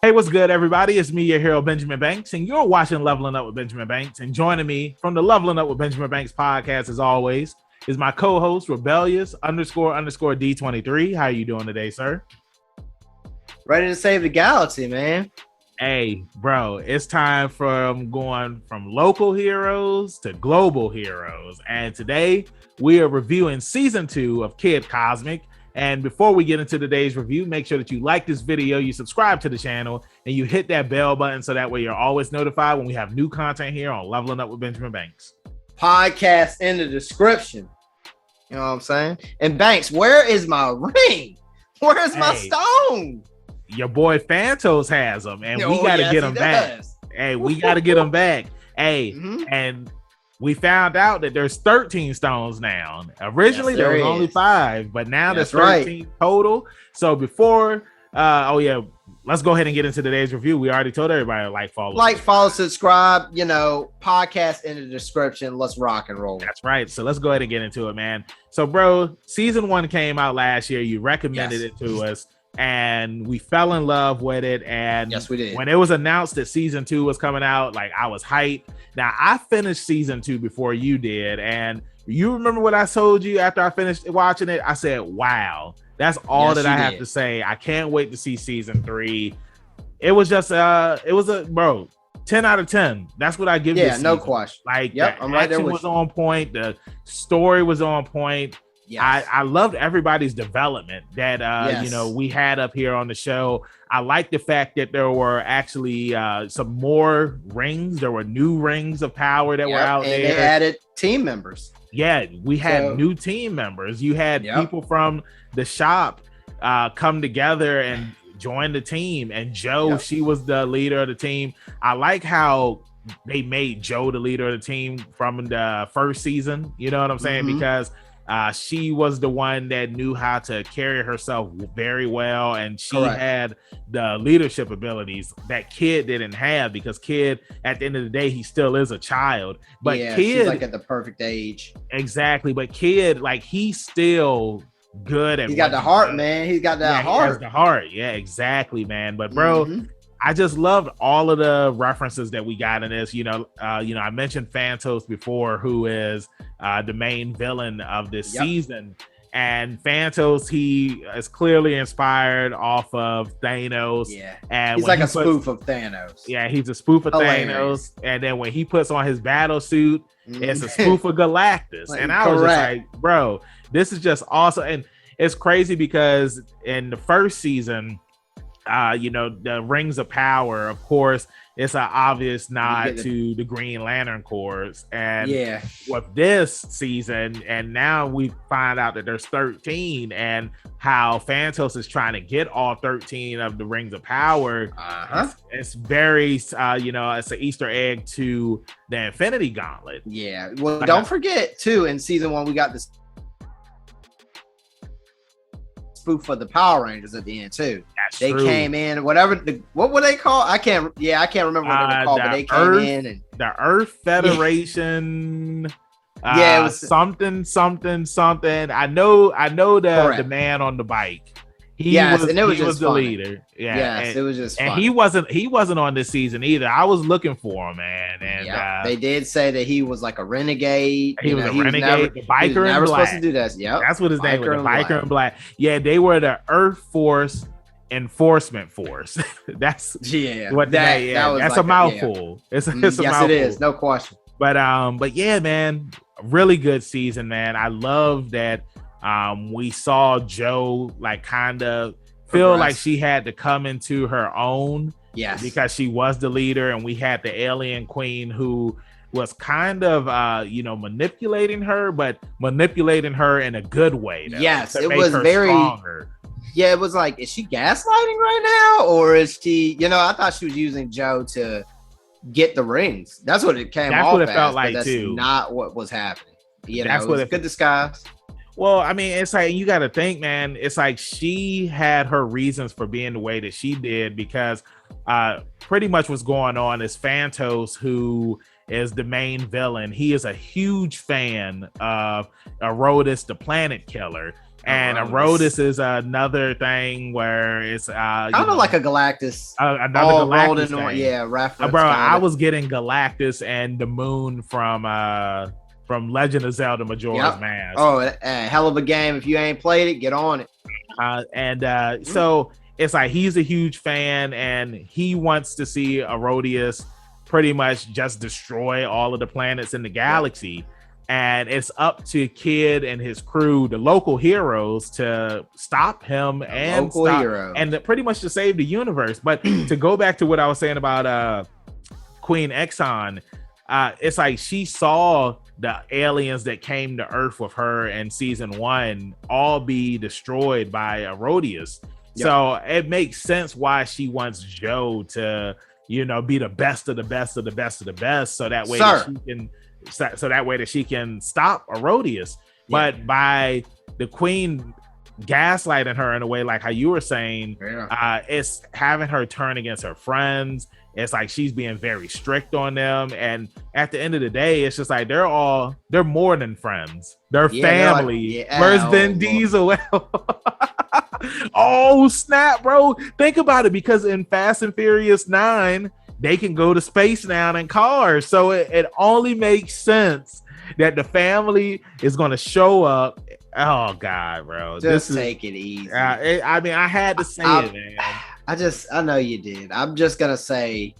Hey, what's good, everybody? It's me, your hero, Benjamin Banks, and you're watching Leveling Up with Benjamin Banks. And joining me from the Leveling Up with Benjamin Banks podcast, as always, is my co-host, Rebellious _ D23. How are you doing today, sir? Ready to save the galaxy, man. Hey, bro, it's time from going from local heroes to global heroes. And today we are reviewing season 2 of Kid Cosmic. And before we get into today's review, make sure that you like this video, you subscribe to the channel, and you hit that bell button so that way you're always notified when we have new content here on Leveling Up with Benjamin Banks. Podcast in the description. You know what I'm saying? And Banks, where is my ring? Where's my stone? Your boy Phantos has them, and we got to get them back. Hey, we got to get them back. Hey, and we found out that there's 13 stones now. Originally, there was only 5, but now there's 13 total. So before, let's go ahead and get into today's review. We already told everybody follow, subscribe, podcast in the description. Let's rock and roll. That's right. So let's go ahead and get into it, man. So, bro, season 1 came out last year. You recommended it to us, and we fell in love with it. And yes, we did. When it was announced that season 2 was coming out, I was hyped. Now, I finished season 2 before you did, and you remember what I told you after I finished watching it? I said, wow, that's all that I have to say. I can't wait to see season 3. It was just, 10 out of 10. That's what I give this season. No question. The action was on point. The story was on point. Yes. I loved everybody's development that we had up here on the show. I like the fact that there were actually some more rings. There were new rings of power that were out there. They added team members. Yeah, we had new team members. You had people from the shop come together and join the team. And Joe, she was the leader of the team. I like how they made Joe the leader of the team from the first season. You know what I'm saying? Because she was the one that knew how to carry herself very well, and she had the leadership abilities that Kid didn't have, because Kid, at the end of the day, he still is a child. But Kid, she's at the perfect age. Exactly. But Kid, he's still good. He got the heart, man. He's got that heart. He has the heart. Yeah, exactly, man. But bro, I just loved all of the references that we got in this. I mentioned Phantos before, who is the main villain of this season. And Phantos, he is clearly inspired off of Thanos. Yeah, and he's a spoof of Thanos. Yeah, he's a spoof of Thanos. And then when he puts on his battle suit, it's a spoof of Galactus. And I was just like, bro, this is just awesome. And it's crazy because in the first season, the Rings of Power, of course, it's an obvious nod to the Green Lantern Corps. And with this season, and now we find out that there's 13, and how Phantos is trying to get all 13 of the Rings of Power. It's very, it's an Easter egg to the Infinity Gauntlet. Yeah. Well, don't forget, too, in season 1, we got this spoof for the Power Rangers at the end too. They came in, what were they called? I can't remember what they were called, but they came in and the Earth Federation. It was something. I know the man on the bike. He was the leader. It was just and he wasn't on this season either. I was looking for him, man. And they did say that he was like a renegade. He was a renegade, the biker in black. Supposed to do that. Yeah, that's what his name was. The biker in black. Yeah, they were the Earth Force Enforcement Force. That's what that's a mouthful. It's a mouthful. It is, no question. But yeah, man, really good season, man. I love that. We saw Joe kind of feel like she had to come into her own, because she was the leader, and we had the alien queen who was kind of manipulating her, but manipulating her in a good way. It was very stronger. Yeah, it was like, is she gaslighting right now, or is she? I thought she was using Joe to get the rings. That's what it came. That's what it felt like too. Not what was happening. That's what it good disguise. Well, I mean, it's like, you got to think, man, it's like she had her reasons for being the way that she did, because pretty much what's going on is Phantos, who is the main villain, he is a huge fan of Erodus, the planet killer. And Arodus is another thing where it's kind of like a Galactus, another Galactus thing. Yeah, reference. Bro, I was getting Galactus and the moon from Legend of Zelda Majora's Mask. Oh, hell of a game! If you ain't played it, get on it. So it's like he's a huge fan, and he wants to see Arodus pretty much just destroy all of the planets in the galaxy. And it's up to Kid and his crew, the local heroes, to stop him and pretty much to save the universe. But to go back to what I was saying about Queen Exxon, it's like she saw the aliens that came to Earth with her in season 1 all be destroyed by Arodus. Yep. So it makes sense why she wants Joe to, be the best of the best of the best of the best, so that way that she can stop Arodus. But by the Queen gaslighting her in a way like how you were saying, it's having her turn against her friends. It's like she's being very strict on them, and at the end of the day, it's just like they're more than friends. They're family. Where's Vin Diesel? Oh snap, bro! Think about it, because in Fast and Furious 9, they can go to space now in cars, so it only makes sense that the family is going to show up. Oh god, bro! Just take it easy. I had to say it, man. I know you did. I'm just gonna say,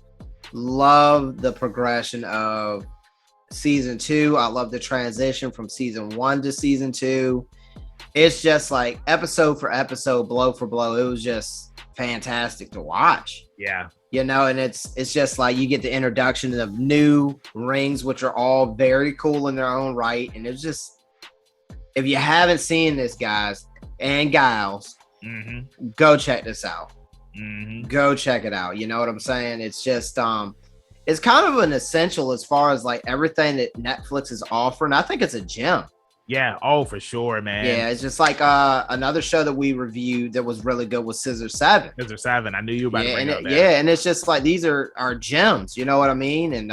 love the progression of season 2. I love the transition from season 1 to season 2. It's just like episode for episode, blow for blow. It was just fantastic to watch. Yeah. And it's just like you get the introduction of new rings, which are all very cool in their own right. And it's just, if you haven't seen this, guys and gals, go check this out. Go check it out. You know what I'm saying? It's just it's kind of an essential as far as like everything that Netflix is offering. I think it's a gem. Yeah, oh for sure, man. Yeah, it's just like another show that we reviewed that was really good was Scissor 7. Scissor 7, I knew you were about to bring up that. Yeah, and it's just like these are gems, you know what I mean? And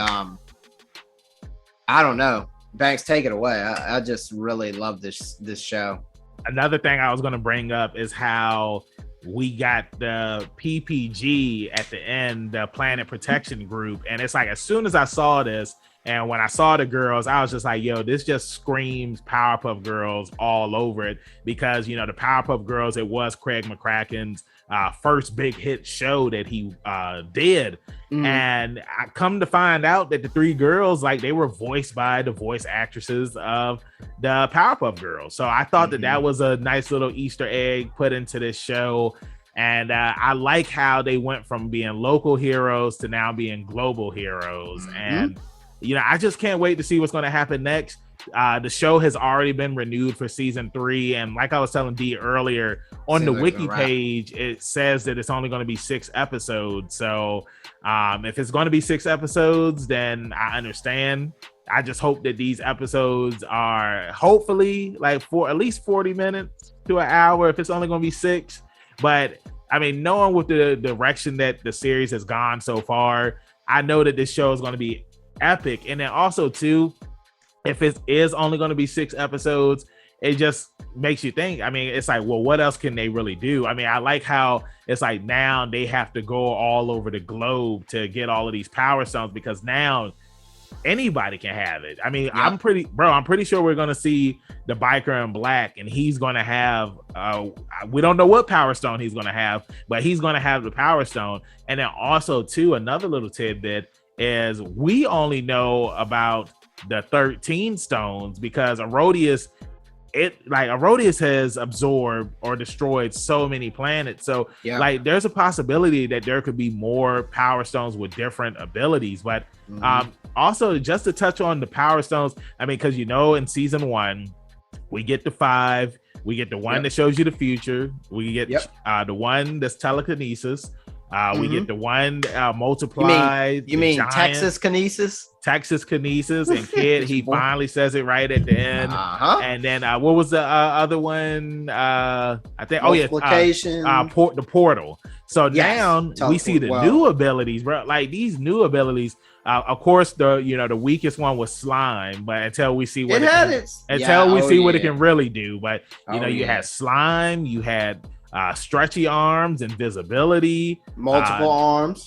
I don't know. Banks, take it away. I just really love this show. Another thing I was going to bring up is how we got the PPG at the end, the Planet Protection Group. And it's like, as soon as I saw this, and when I saw the girls, I was just like, yo, this just screams Powerpuff Girls all over it. Because, the Powerpuff Girls, it was Craig McCracken's first big hit show that he did. And I come to find out that the 3 girls, like, they were voiced by the voice actresses of the Powerpuff Girls. So I thought that was a nice little Easter egg put into this show. And I like how they went from being local heroes to now being global heroes. And I just can't wait to see what's going to happen next. The show has already been renewed for season 3. And like I was telling Dee earlier, on the wiki page, it says that it's only going to be 6 episodes. So if it's going to be 6 episodes, then I understand. I just hope that these episodes are hopefully like for at least 40 minutes to an hour, if it's only going to be 6. But I mean, knowing with the direction that the series has gone so far, I know that this show is going to be epic. And then also too, if it is only going to be 6 episodes, it just makes you think. I mean, it's like, well, what else can they really do? I mean, I like how it's like now they have to go all over the globe to get all of these power stones, because now anybody can have it. I mean, I'm pretty sure we're going to see the biker in black, and he's going to have we don't know what power stone he's going to have, but he's going to have the power stone. And then also too, another little tidbit is we only know about the 13 stones because Arodus has absorbed or destroyed so many planets. So like there's a possibility that there could be more power stones with different abilities. But also just to touch on the power stones, I mean, because in season 1 we get the 5, we get the one that shows you the future, we get the one that's telekinesis, We get the one multiplied. You mean Texas Kinesis? Texas Kinesis, and Kid, he finally says it right at the end. And then what was the other one? I think the portal. So now we see the new abilities, bro. Like these new abilities. Of course, the weakest one was slime, but until we see what it can really do. But you had slime, you had stretchy arms, invisibility, multiple arms.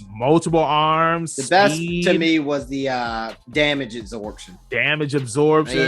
The best to me was the damage absorption. Yeah,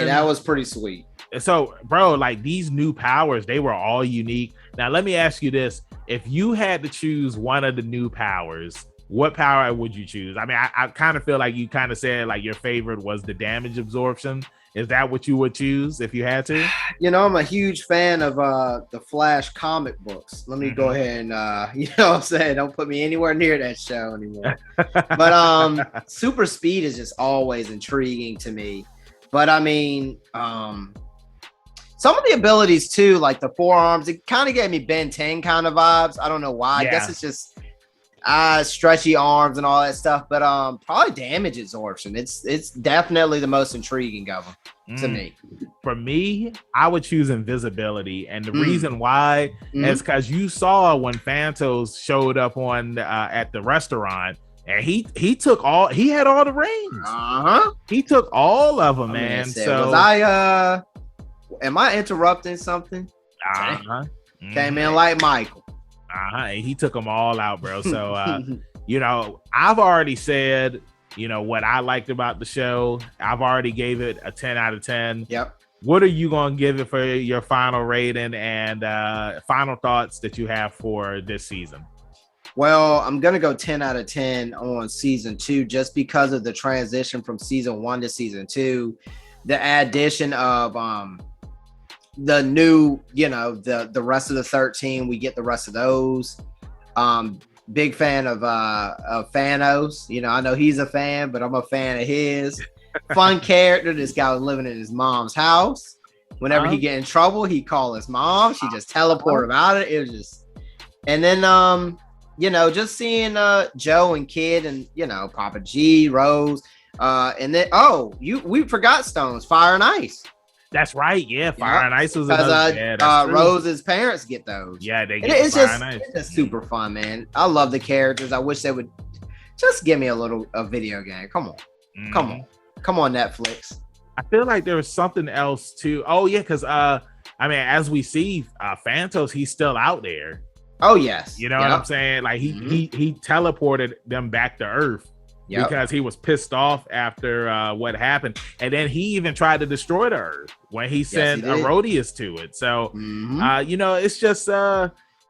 that was pretty sweet. So, bro, like these new powers, they were all unique. Now, let me ask you this: if you had to choose one of the new powers, what power would you choose? I mean, I kind of feel like you kind of said like your favorite was the damage absorption. Is that what you would choose if you had to? I'm a huge fan of the Flash comic books. Let me go ahead and what I'm saying? Don't put me anywhere near that show anymore. But super speed is just always intriguing to me. But I mean, some of the abilities too, like the forearms, it kind of gave me Ben 10 kind of vibes. I don't know why. I guess it's just stretchy arms and all that stuff, but probably damage absorption. It's definitely the most intriguing of them to me. For me, I would choose invisibility, and the reason why is because you saw when Phantos showed up on at the restaurant, and he had all the rings. He took all of them, man. So am I interrupting something? Came in like Michael. He took them all out, bro. So, I've already said, what I liked about the show. I've already gave it a 10 out of 10. Yep. What are you going to give it for your final rating and final thoughts that you have for this season? Well, I'm going to go 10 out of 10 on season 2, just because of the transition from season 1 to season 2, the addition of, the new, the rest of the 13, we get the rest of those. Big fan of Thanos. I know he's a fan, but I'm a fan of his. Fun character. This guy was living in his mom's house. Whenever he get in trouble, he call his mom. She just teleport him out of it. It was just, and then just seeing Joe and Kid and Papa G, Rose, and then we forgot Stones, Fire and Ice. That's right. Yeah, Fire and Ice was because Rose's parents get those. Yeah, they get It's just super fun, man. I love the characters. I wish they would just give me a video game. Come on, come on, Netflix. I feel like there was something else too. Oh yeah, because as we see, Phantos, he's still out there. Oh yes, what I'm saying? Like he teleported them back to Earth. Because he was pissed off after what happened, and then he even tried to destroy the Earth when he sent Herodias to it. So, it's just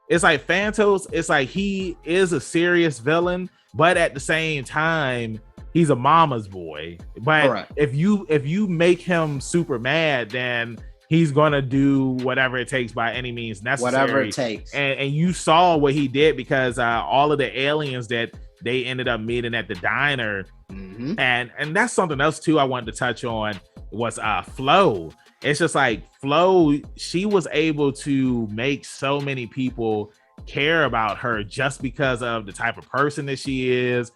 it's like Phantos. It's like he is a serious villain, but at the same time, he's a mama's boy. But if you make him super mad, then he's gonna do whatever it takes by any means necessary. Whatever it takes. And you saw what he did, because all of the aliens that they ended up meeting at the diner. And that's something else too I wanted to touch on was Flo. It's just like Flo, she was able to make so many people care about her just because of the type of person that she is.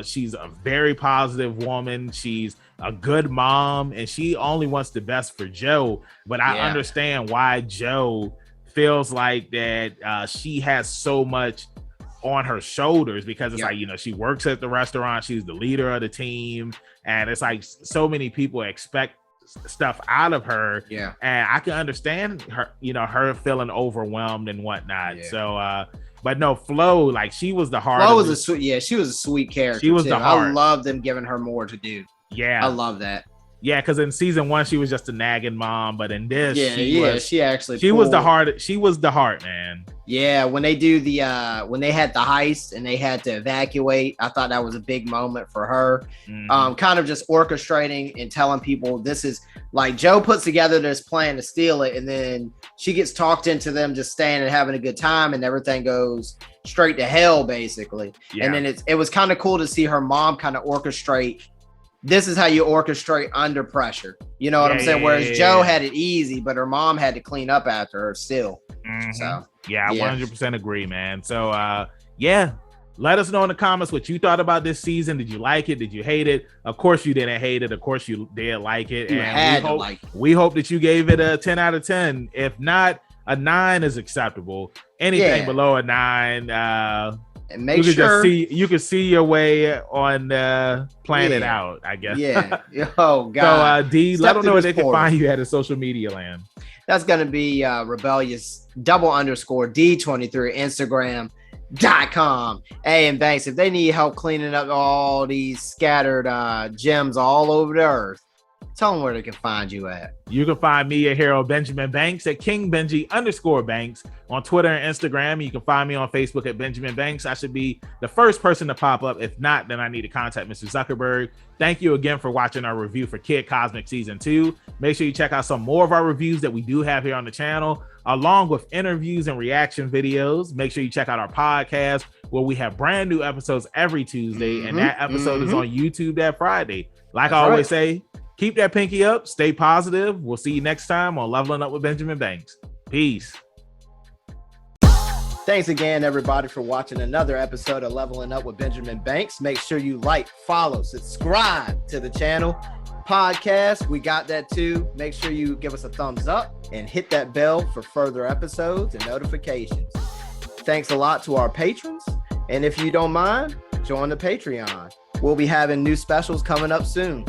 She's a very positive woman. She's a good mom, and she only wants the best for Joe. But I understand why Joe feels like that she has so much on her shoulders, because it's like, she works at the restaurant, she's the leader of the team, and it's like so many people expect stuff out of her. And I can understand her, her feeling overwhelmed and whatnot. So but no, Flo, like she was the heart. Flo was she was a sweet character. She was the heart. I love them giving her more to do. I love that. Yeah, because in season 1 she was just a nagging mom, but in this, she was the heart. She was the heart, man. Yeah, when they do when they had the heist and they had to evacuate, I thought that was a big moment for her. Kind of just orchestrating and telling people this is like Joe puts together this plan to steal it, and then she gets talked into them just staying and having a good time, and everything goes straight to hell, basically. And then it was kind of cool to see her mom kind of orchestrate. This is how you orchestrate under pressure. You know what I'm saying? Whereas Joe had it easy, but her mom had to clean up after her still. So I 100% agree, man. So yeah, let us know in the comments what you thought about this season. Did you like it? Did you hate it? Of course you didn't hate it. Of course you did like it. We hope that you gave it a 10 out of 10. If not, a 9 is acceptable. Anything below a 9, and make sure you can see your way on playing it out, I guess. Yeah. Oh God. So D, let them know where they can find you at in social media land. That's gonna be rebellious _D23 Instagram.com. Hey, and Banks, if they need help cleaning up all these scattered gems all over the earth, tell them where they can find you at. You can find me at Hero Benjamin Banks at King Benji _Banks on Twitter and Instagram. You can find me on Facebook at Benjamin Banks. I should be the first person to pop up. If not, then I need to contact Mr. Zuckerberg. Thank you again for watching our review for Kid Cosmic Season 2. Make sure you check out some more of our reviews that we do have here on the channel, along with interviews and reaction videos. Make sure you check out our podcast where we have brand new episodes every Tuesday, and that episode is on YouTube that Friday. Like I always say, keep that pinky up, stay positive. We'll see you next time on Leveling Up with Benjamin Banks. Peace. Thanks again, everybody, for watching another episode of Leveling Up with Benjamin Banks. Make sure you like, follow, subscribe to the channel. Podcast, we got that too. Make sure you give us a thumbs up and hit that bell for further episodes and notifications. Thanks a lot to our patrons. And if you don't mind, join the Patreon. We'll be having new specials coming up soon.